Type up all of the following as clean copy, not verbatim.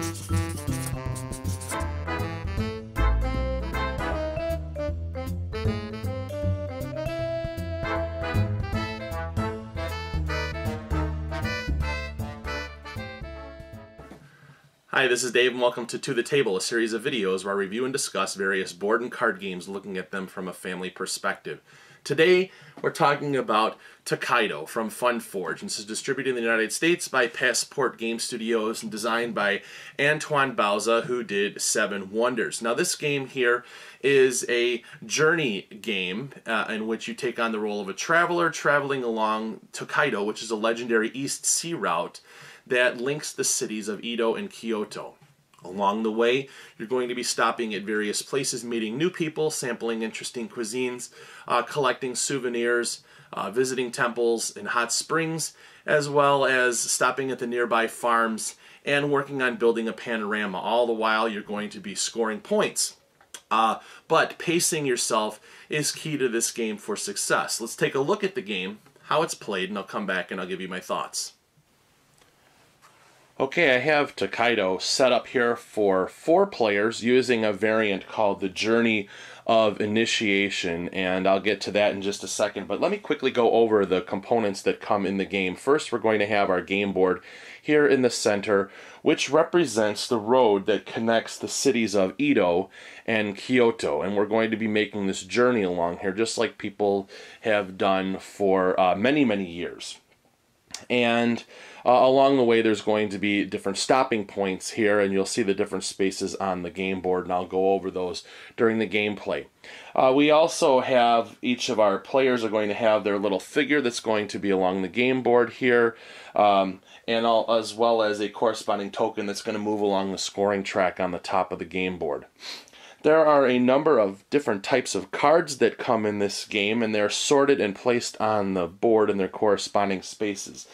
Hi, this is Dave and welcome to the Table, a series of videos where I review and discuss various board and card games looking at them from a family perspective. Today we're talking about Tokaido from FunForge. This is distributed in the United States by Passport Game Studios and designed by Antoine Bauza, who did Seven Wonders. Now this game here is a journey game in which you take on the role of a traveler traveling along Tokaido, which is a legendary East Sea route that links the cities of Edo and Kyoto. Along the way, you're going to be stopping at various places, meeting new people, sampling interesting cuisines, collecting souvenirs, visiting temples and hot springs, as well as stopping at the nearby farms and working on building a panorama. All the while, you're going to be scoring points. But pacing yourself is key to this game for success. Let's take a look at the game, how it's played, and I'll come back and I'll give you my thoughts. Okay, I have Tokaido set up here for 4 players using a variant called the Journey of Initiation, and I'll get to that in just a second, but let me quickly go over the components that come in the game. First, we're going to have our game board here in the center, which represents the road that connects the cities of Edo and Kyoto, and we're going to be making this journey along here just like people have done for many, many years. And along the way there's going to be different stopping points here, and you'll see the different spaces on the game board, and I'll go over those during the gameplay. We also have, each of our players are going to have their little figure that's going to be along the game board here, as well as a corresponding token that's going to move along the scoring track on the top of the game board. There are a number of different types of cards that come in this game, and they're sorted and placed on the board in their corresponding spaces.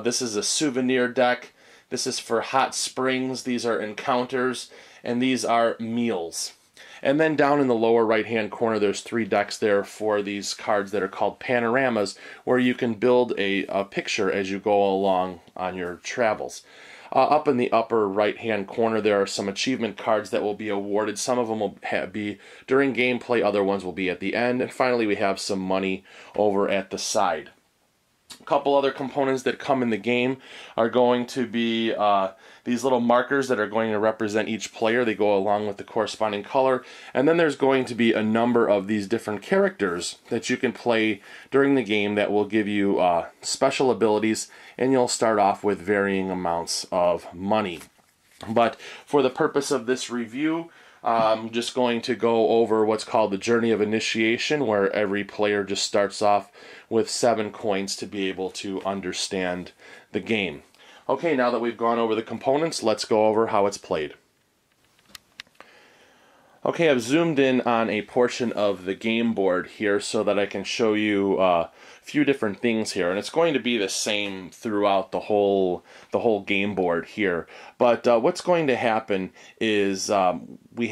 This is a souvenir deck, this is for hot springs, these are encounters, and these are meals. And then down in the lower right hand corner there's 3 decks there for these cards that are called panoramas, where you can build a picture as you go along on your travels. Up in the upper right hand corner there are some achievement cards that will be awarded. Some of them will be during gameplay, other ones will be at the end, and finally we have some money over at the side. A couple other components that come in the game are going to be these little markers that are going to represent each player. They go along with the corresponding color, and then there's going to be a number of these different characters that you can play during the game that will give you special abilities, and you'll start off with varying amounts of money. But for the purpose of this review, I'm just going to go over what's called the Journey of Initiation, where every player just starts off with 7 coins to be able to understand the game. Okay, now that we've gone over the components, let's go over how it's played. Okay, I've zoomed in on a portion of the game board here so that I can show you a few different things here, and it's going to be the same throughout the whole game board here. But what's going to happen is we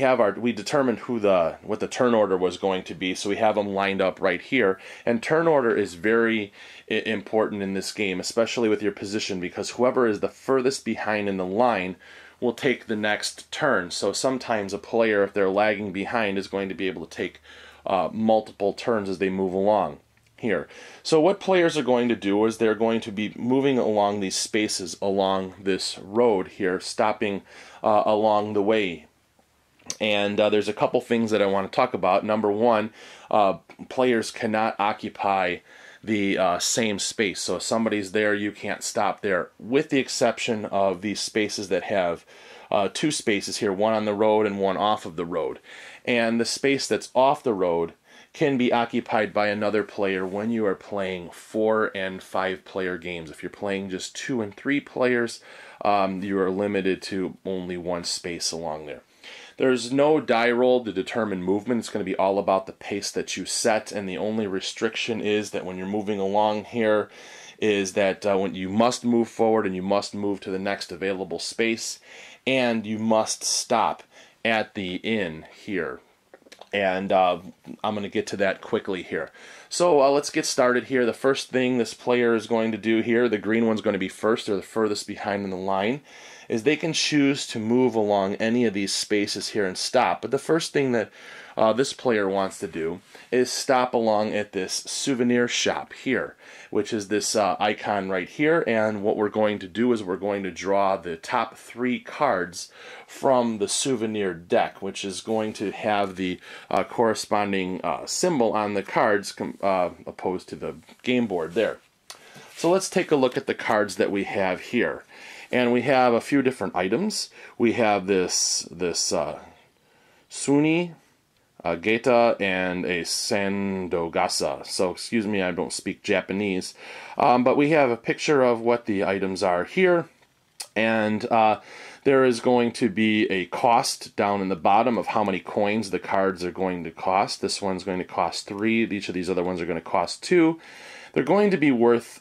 determined what the turn order was going to be, so we have them lined up right here. And turn order is very important in this game, especially with your position, because whoever is the furthest behind in the line will take the next turn. So sometimes a player, if they're lagging behind, is going to be able to take multiple turns as they move along here. So what players are going to do is they're going to be moving along these spaces along this road here, stopping along the way. And there's a couple things that I want to talk about. Number one, players cannot occupy the same space. So if somebody's there, you can't stop there, with the exception of these spaces that have 2 spaces here, one on the road and one off of the road. And the space that's off the road can be occupied by another player when you are playing 4 and 5 player games. If you're playing just 2 and 3 players, you are limited to only 1 space along there. There's no die roll to determine movement. It's going to be all about the pace that you set, and the only restriction is that when you're moving along here is that when you must move forward and you must move to the next available space, and you must stop at the inn here. And I'm going to get to that quickly here. So let's get started here. The first thing this player is going to do here, the green one's going to be first, or the furthest behind in the line, is they can choose to move along any of these spaces here and stop. But the first thing that this player wants to do is stop along at this souvenir shop here, which is this icon right here. And what we're going to do is we're going to draw the top 3 cards from the souvenir deck, which is going to have the corresponding symbol on the cards opposed to the game board there. So let's take a look at the cards that we have here. And we have a few different items. We have this Suni, Geta, and a Sandogasa. So excuse me, I don't speak Japanese. But we have a picture of what the items are here. And there is going to be a cost down in the bottom of how many coins the cards are going to cost. This one's going to cost 3. Each of these other ones are going to cost 2. They're going to be worth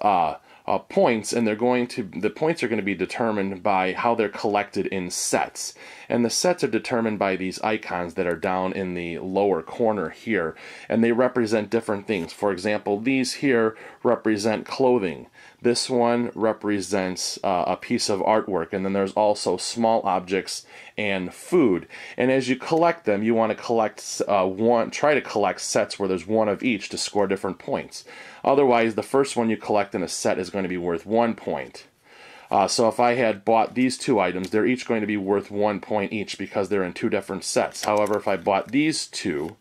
points, and the points are going to be determined by how they're collected in sets. And the sets are determined by these icons that are down in the lower corner here, and they represent different things. For example, these here represent clothing. This one represents a piece of artwork, and then there's also small objects and food. And as you collect them, you want to collect try to collect sets where there's one of each to score different points. Otherwise, the first one you collect in a set is going to be worth 1 point. So if I had bought these 2 items, they're each going to be worth 1 point each because they're in 2 different sets. However, if I bought these 2,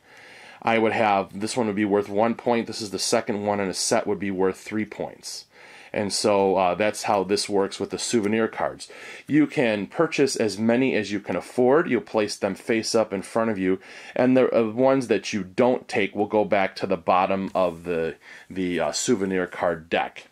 I would have, this one would be worth 1 point. This is the second one in a set, would be worth 3 points. And so that's how this works with the souvenir cards. You can purchase as many as you can afford. You'll place them face up in front of you. And the ones that you don't take will go back to the bottom of the souvenir card deck.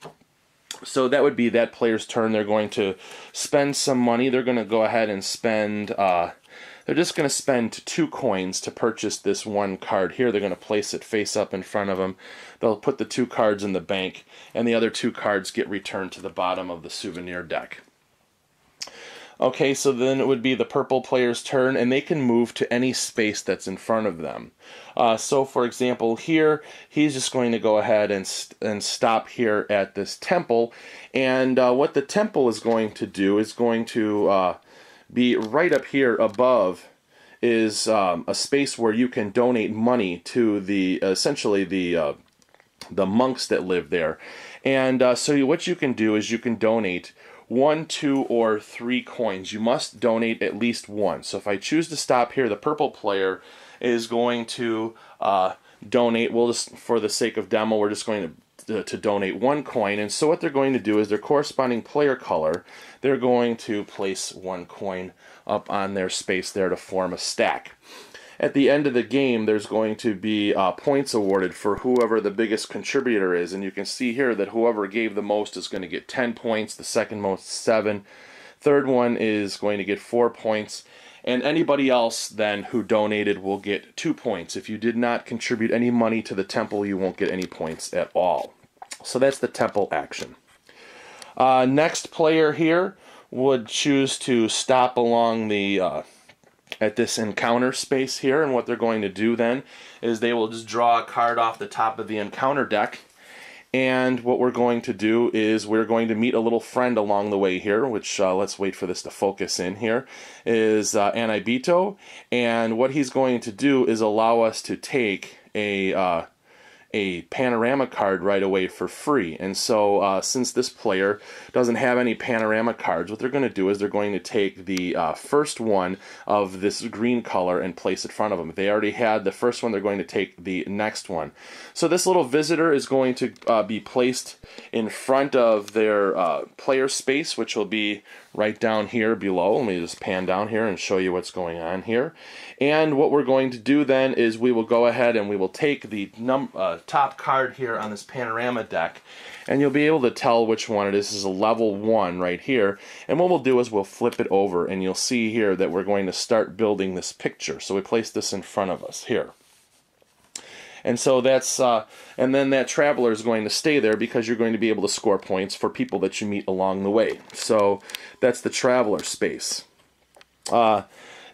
So that would be that player's turn. They're going to spend some money. They're going to go ahead and spend... they're just going to spend 2 coins to purchase this 1 card here. They're going to place it face up in front of them. They'll put the 2 cards in the bank, and the other 2 cards get returned to the bottom of the souvenir deck. Okay, so then it would be the purple player's turn, and they can move to any space that's in front of them. So, for example, here, he's just going to go ahead and stop here at this temple. And what the temple is going to do is going to... be right up here above is a space where you can donate money to the essentially the monks that live there. And so what you can do is you can donate 1, 2, or 3 coins. You must donate at least 1. So if I choose to stop here, the purple player is going to donate. We'll just, for the sake of demo, we're just going to donate 1 coin. And so what they're going to do is their corresponding player color, they're going to place 1 coin up on their space there to form a stack. At the end of the game, there's going to be points awarded for whoever the biggest contributor is. And you can see here that whoever gave the most is going to get 10 points, the second most 7. Third one is going to get 4 points. And anybody else then who donated will get 2 points. If you did not contribute any money to the temple, you won't get any points at all. So that's the temple action. Next player here would choose to stop along the at this encounter space here, and what they're going to do then is they will just draw a card off the top of the encounter deck. And what we're going to do is we're going to meet a little friend along the way here, which let's wait for this to focus in here, is Anibito. And what he's going to do is allow us to take a panorama card right away for free. And so since this player doesn't have any panorama cards, what they're going to do is they're going to take the first one of this green color and place it in front of them. If they already had the first one, they're going to take the next one. So this little visitor is going to be placed in front of their player space, which will be right down here below. Let me just pan down here and show you what's going on here. And what we're going to do then is we will go ahead and we will take the top card here on this panorama deck, and you'll be able to tell which one it is. This is a level 1 right here. And what we'll do is we'll flip it over, and you'll see here that we're going to start building this picture. So we place this in front of us here. And so that's, and then that traveler is going to stay there because you're going to be able to score points for people that you meet along the way. So that's the traveler space.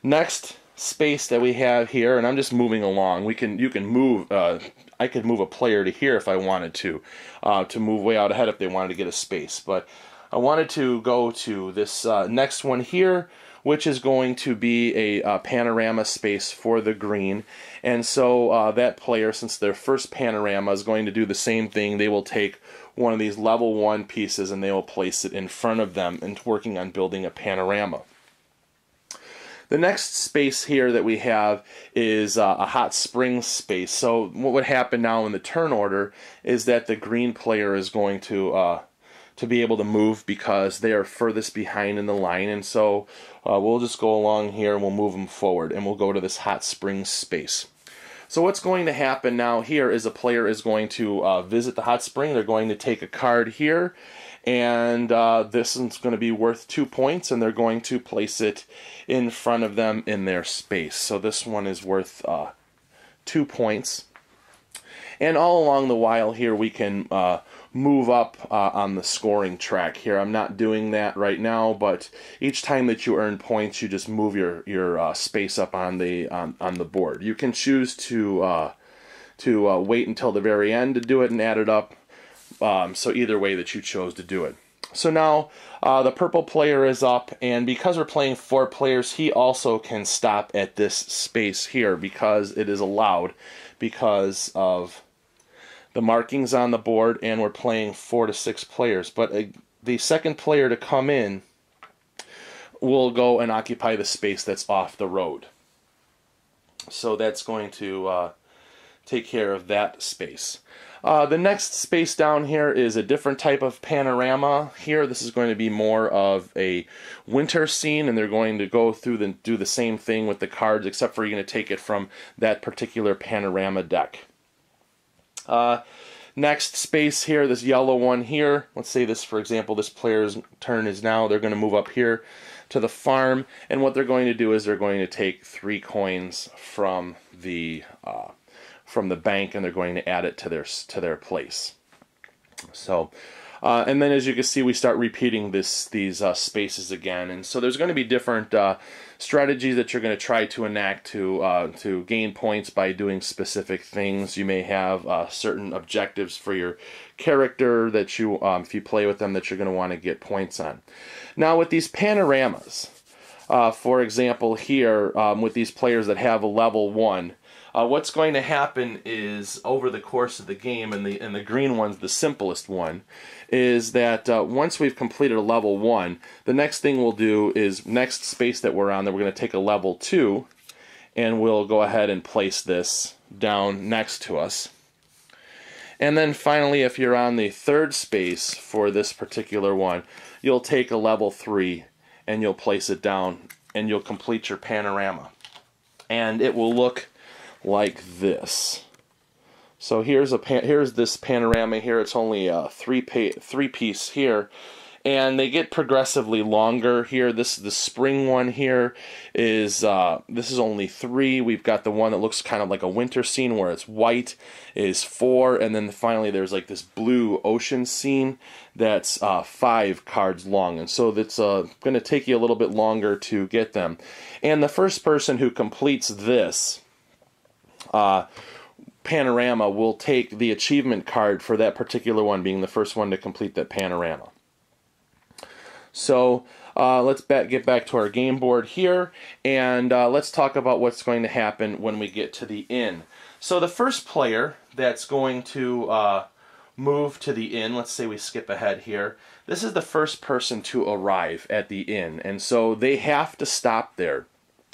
Next, space that we have here, and I'm just moving along. You can move. I could move a player to here if I wanted to move way out ahead if they wanted to get a space. But I wanted to go to this next one here, which is going to be a panorama space for the green. And so that player, since their first panorama, is going to do the same thing. They will take one of these level 1 pieces and they will place it in front of them and working on building a panorama. The next space here that we have is a hot spring space. So what would happen now in the turn order is that the green player is going to be able to move because they are furthest behind in the line, and so we'll just go along here and we'll move them forward and we'll go to this hot spring space. So what's going to happen now here is a player is going to visit the hot spring. They're going to take a card here, and this is going to be worth 2 points, and they're going to place it in front of them in their space. So this one is worth 2 points. And all along the while here we can move up on the scoring track here. I'm not doing that right now, but each time that you earn points, you just move your space up on the board. You can choose to wait until the very end to do it and add it up. So either way that you chose to do it. So now the purple player is up, and because we're playing 4 players, he also can stop at this space here because it is allowed because of the markings on the board, and we're playing 4 to 6 players. But the second player to come in will go and occupy the space that's off the road. So that's going to take care of that space. The next space down here is a different type of panorama. Here, this is going to be more of a winter scene, and they're going to go through do the same thing with the cards, except for you're going to take it from that particular panorama deck. Next space here, this yellow one here, let's say this, for example, this player's turn is now. They're going to move up here to the farm, and what they're going to do is they're going to take 3 coins from the bank, and they're going to add it to their place. So and then as you can see, we start repeating these spaces again, and so there's going to be different strategies that you're going to try to enact to gain points by doing specific things. You may have certain objectives for your character that you, if you play with them, that you're going to want to get points on. Now with these panoramas, for example here, with these players that have a level 1, what's going to happen is over the course of the game, and the green one's the simplest one, is that once we've completed a level 1, the next thing we'll do is next space that we're on, then we're going to take a level 2, and we'll go ahead and place this down next to us. And then finally, if you're on the 3rd space for this particular one, you'll take a level 3 and you'll place it down, and you'll complete your panorama. And it will look like this. So here's this panorama here. It's only a three piece here, and they get progressively longer here. The spring one here is this is only 3. We've got the one that looks kind of like a winter scene where it's white is 4, and then finally there's like this blue ocean scene that's 5 cards long, and so that's going to take you a little bit longer to get them. And the first person who completes this panorama will take the achievement card for that particular one, being the first one to complete that panorama. So let's get back to our game board here, and let's talk about what's going to happen when we get to the inn. So the first player that's going to move to the inn, let's say we skip ahead here, this is the first person to arrive at the inn, and so they have to stop there.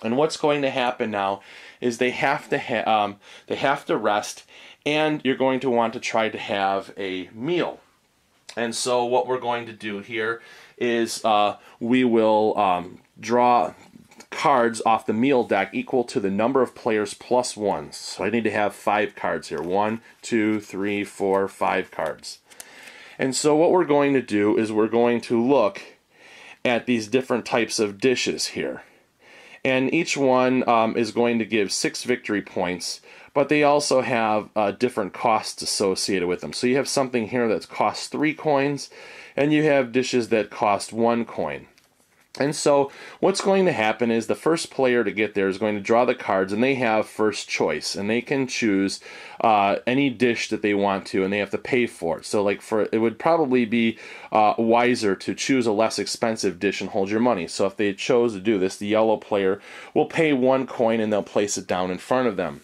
And what's going to happen now is they have to rest, and you're going to want to try to have a meal. And so what we're going to do here is we will draw cards off the meal deck equal to the number of players plus 1. So I need to have 5 cards here. 1, 2, 3, 4, 5 cards. And so what we're going to do is we're going to look at these different types of dishes here. And each one is going to give 6 victory points, but they also have different costs associated with them. So you have something here that costs 3 coins, and you have dishes that cost 1 coin. And so what's going to happen is the first player to get there is going to draw the cards, and they have first choice, and they can choose any dish that they want to, and they have to pay for it. So like it would probably be wiser to choose a less expensive dish and hold your money. So if they chose to do this, the yellow player will pay 1 coin and they'll place it down in front of them.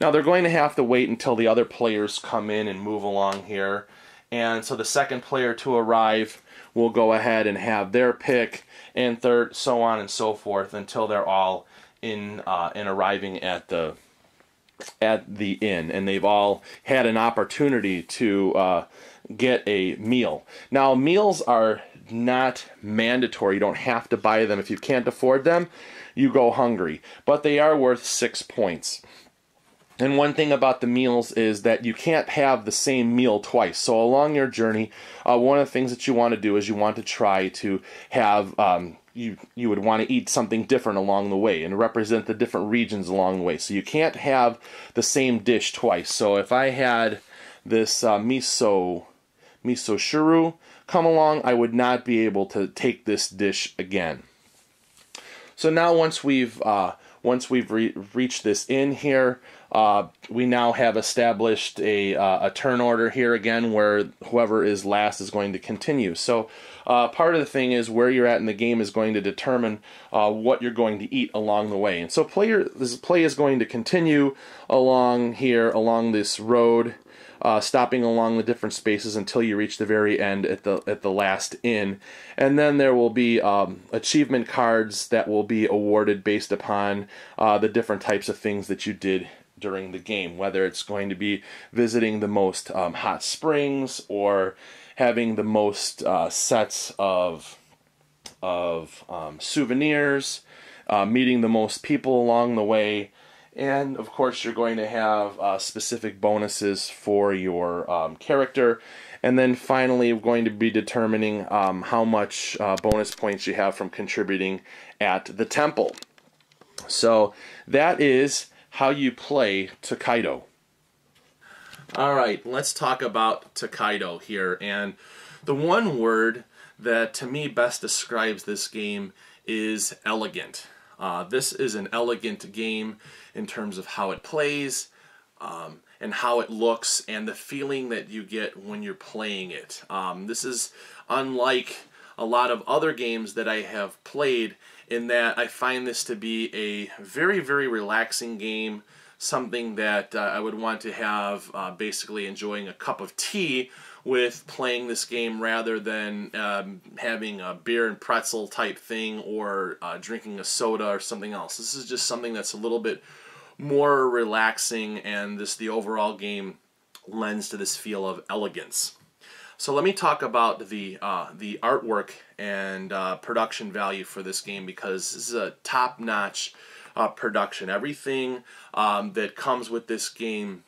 Now they're going to have to wait until the other players come in and move along here. And so the second player to arrive will go ahead and have their pick, and third, so on and so forth, until they're all in arriving at the inn, and they've all had an opportunity to get a meal. Now, meals are not mandatory. You don't have to buy them. If you can't afford them, you go hungry. But they are worth 6 points. And one thing about the meals is that you can't have the same meal twice. So along your journey, one of the things that you want to do is you want to try to have, you would want to eat something different along the way and represent the different regions along the way. So you can't have the same dish twice. So if I had this miso shuru come along, I would not be able to take this dish again. So now once we've reached this inn here, we now have established a turn order here again, where whoever is last is going to continue. So part of the thing is where you're at in the game is going to determine what you're going to eat along the way. And so this play is going to continue along here, along this road, stopping along the different spaces until you reach the very end at the last inn. And then there will be achievement cards that will be awarded based upon the different types of things that you did during the game, whether it's going to be visiting the most hot springs or having the most sets of souvenirs, meeting the most people along the way. And of course you're going to have specific bonuses for your character. And then finally we're going to be determining how much bonus points you have from contributing at the temple. So that is how you play Tokaido. Alright, let's talk about Tokaido here. And the one word that to me best describes this game is elegant. This is an elegant game in terms of how it plays, and how it looks, and the feeling that you get when you're playing it. This is unlike a lot of other games that I have played, in that I find this to be a very, very relaxing game, something that I would want to have basically enjoying a cup of tea with playing this game, rather than having a beer and pretzel type thing, or drinking a soda or something else. This is just something that's a little bit more relaxing, and the overall game lends to this feel of elegance. So let me talk about the artwork and production value for this game, because this is a top-notch production. Everything that comes with this game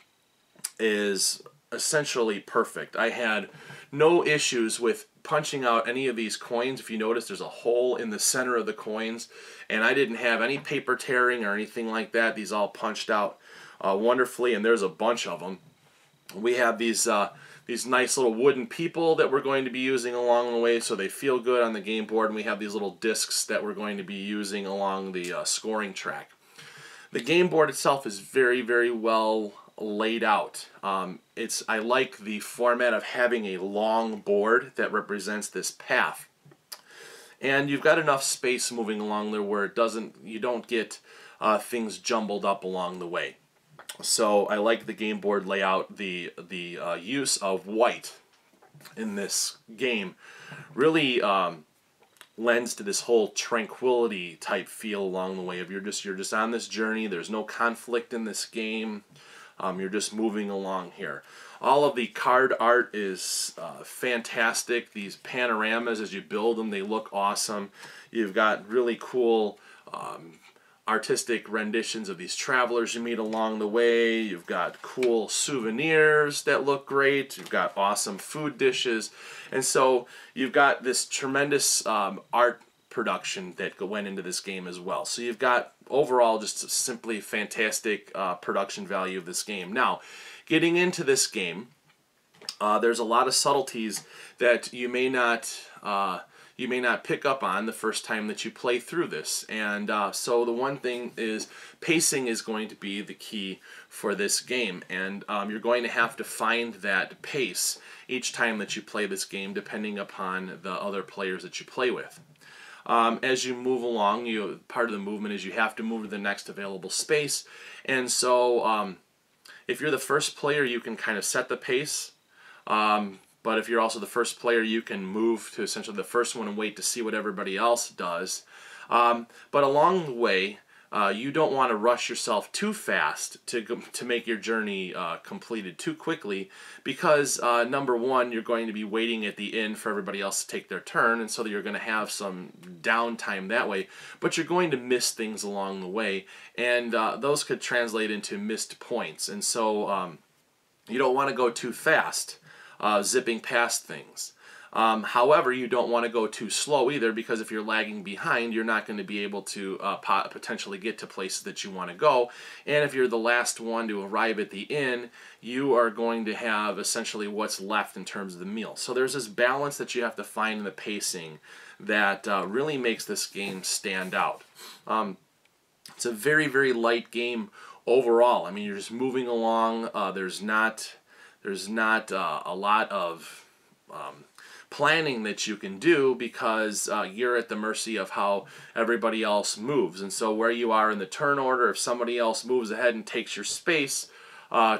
is essentially perfect. I had no issues with punching out any of these coins. If you notice, there's a hole in the center of the coins, and I didn't have any paper tearing or anything like that. These all punched out wonderfully, and there's a bunch of them. We have these nice little wooden people that we're going to be using along the way, so they feel good on the game board, and we have these little discs that we're going to be using along the scoring track. The game board itself is very, very well laid out. I like the format of having a long board that represents this path, and you've got enough space moving along there where you don't get things jumbled up along the way. So I like the game board layout. The use of white in this game really lends to this whole tranquility type feel along the way. If you're just on this journey, there's no conflict in this game. You're just moving along here. All of the card art is fantastic. These panoramas, as you build them, they look awesome. You've got really cool artistic renditions of these travelers you meet along the way. You've got cool souvenirs that look great. You've got awesome food dishes. And so you've got this tremendous art production that went into this game as well. So you've got overall just a simply fantastic production value of this game. Now, getting into this game, there's a lot of subtleties that you may not you may not pick up on the first time that you play through this. And so the one thing is pacing is going to be the key for this game, and you're going to have to find that pace each time that you play this game, depending upon the other players that you play with. As you move along, part of the movement is you have to move to the next available space, and so if you're the first player, you can kind of set the pace, but if you're also the first player, you can move to essentially the first one and wait to see what everybody else does. But along the way, you don't want to rush yourself too fast to make your journey completed too quickly, because number one, you're going to be waiting at the end for everybody else to take their turn, and so you're going to have some downtime that way, but you're going to miss things along the way, and those could translate into missed points, and so you don't want to go too fast, zipping past things. However, you don't want to go too slow either, because if you're lagging behind, you're not going to be able to potentially get to places that you want to go. And if you're the last one to arrive at the inn, you are going to have essentially what's left in terms of the meal. So there's this balance that you have to find in the pacing that really makes this game stand out. It's a very, very light game overall. I mean, you're just moving along. There's not a lot of planning that you can do, because you're at the mercy of how everybody else moves. And so where you are in the turn order, if somebody else moves ahead and takes your space,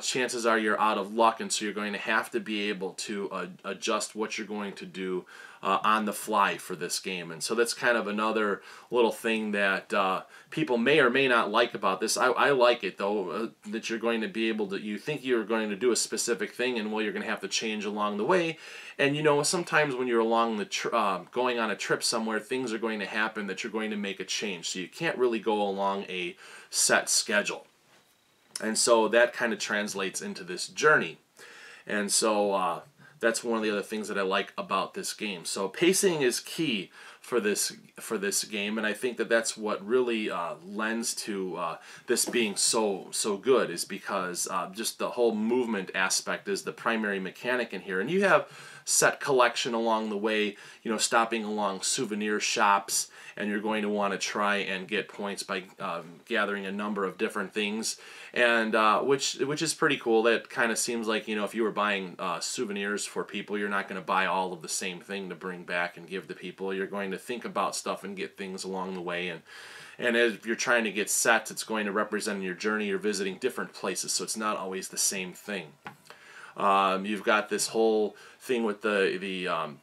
chances are you're out of luck, and so you're going to have to be able to adjust what you're going to do on the fly for this game. And so that's kind of another little thing that people may or may not like about this. I like it, though, that you're going to be able to, you think you're going to do a specific thing, and well, you're going to have to change along the way. And you know, sometimes when you're along the going on a trip somewhere, things are going to happen that you're going to make a change. So you can't really go along a set schedule. And so that kind of translates into this journey. And so that's one of the other things that I like about this game. So pacing is key for this game, and I think that that's what really lends to this being so good, is because just the whole movement aspect is the primary mechanic in here. And you have set collection along the way, you know, stopping along souvenir shops, and you're going to want to try and get points by gathering a number of different things, and which is pretty cool. That kind of seems like, you know, if you were buying souvenirs for people, you're not going to buy all of the same thing to bring back and give to people. You're going to think about stuff and get things along the way, and as you're trying to get sets, it's going to represent in your journey you're visiting different places, so it's not always the same thing. You've got this whole thing with the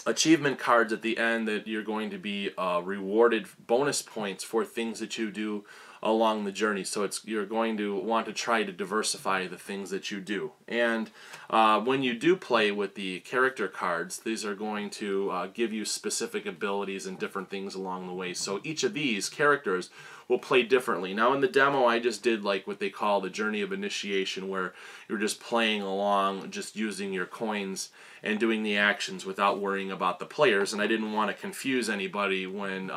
achievement cards at the end, that you're going to be rewarded bonus points for things that you do along the journey. So you're going to want to try to diversify the things that you do. And when you do play with the character cards, these are going to give you specific abilities and different things along the way. So each of these characters will play differently. Now in the demo, I just did like what they call the Journey of Initiation, where you're just playing along, just using your coins and doing the actions without worrying about the players. And I didn't want to confuse anybody when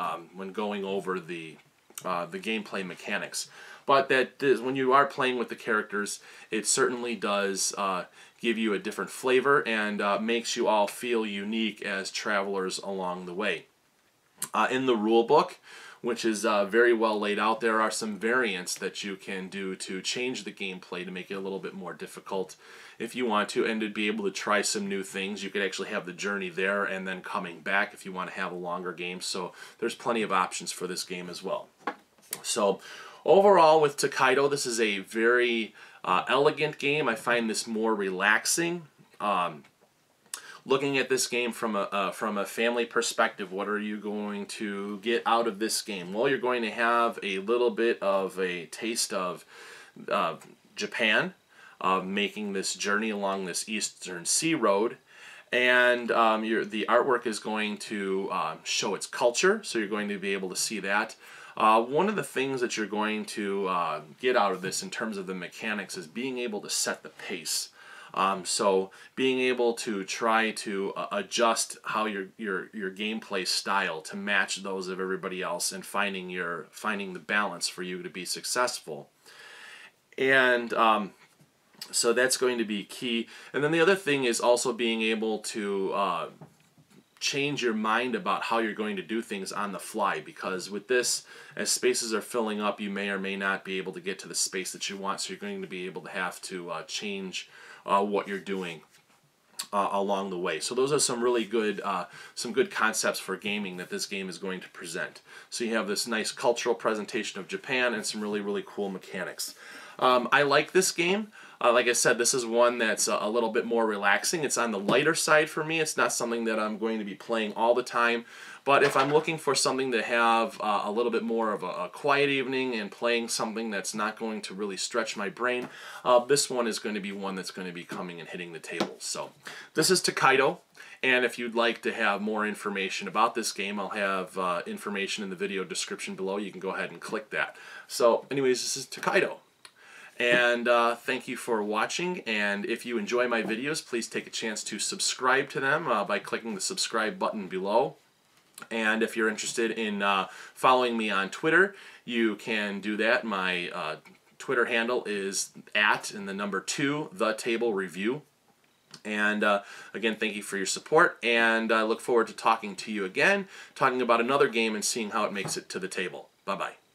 going over the gameplay mechanics. But when you are playing with the characters, it certainly does give you a different flavor, and makes you all feel unique as travelers along the way. In the rule book, which is very well laid out, there are some variants that you can do to change the gameplay to make it a little bit more difficult if you want to, and to be able to try some new things. You could actually have the journey there and then coming back if you want to have a longer game. So there's plenty of options for this game as well. So overall, with Tokaido, this is a very elegant game. I find this more relaxing. Looking at this game from a family perspective, what are you going to get out of this game? Well, you're going to have a little bit of a taste of Japan, making this journey along this Eastern Sea Road, and the artwork is going to show its culture, so you're going to be able to see that. One of the things that you're going to get out of this in terms of the mechanics is being able to set the pace. So being able to try to adjust how your gameplay style to match those of everybody else, and finding the balance for you to be successful. And so that's going to be key. And then the other thing is also being able to change your mind about how you're going to do things on the fly, because with this, as spaces are filling up, you may or may not be able to get to the space that you want, so you're going to be able to have to change what you're doing along the way. So those are some really good concepts for gaming that this game is going to present. So you have this nice cultural presentation of Japan and some really, really cool mechanics. I like this game. Like I said, this is one that's a little bit more relaxing. It's on the lighter side for me. It's not something that I'm going to be playing all the time. But if I'm looking for something to have a little bit more of a quiet evening and playing something that's not going to really stretch my brain, this one is going to be one that's going to be coming and hitting the table. So this is Tokaido. And if you'd like to have more information about this game, I'll have information in the video description below. You can go ahead and click that. So anyways, this is Tokaido. And thank you for watching, and if you enjoy my videos, please take a chance to subscribe to them by clicking the subscribe button below. And if you're interested in following me on Twitter, you can do that. My Twitter handle is @2 the table review. And again, thank you for your support, and I look forward to talking to you again, talking about another game and seeing how it makes it to the table. Bye-bye.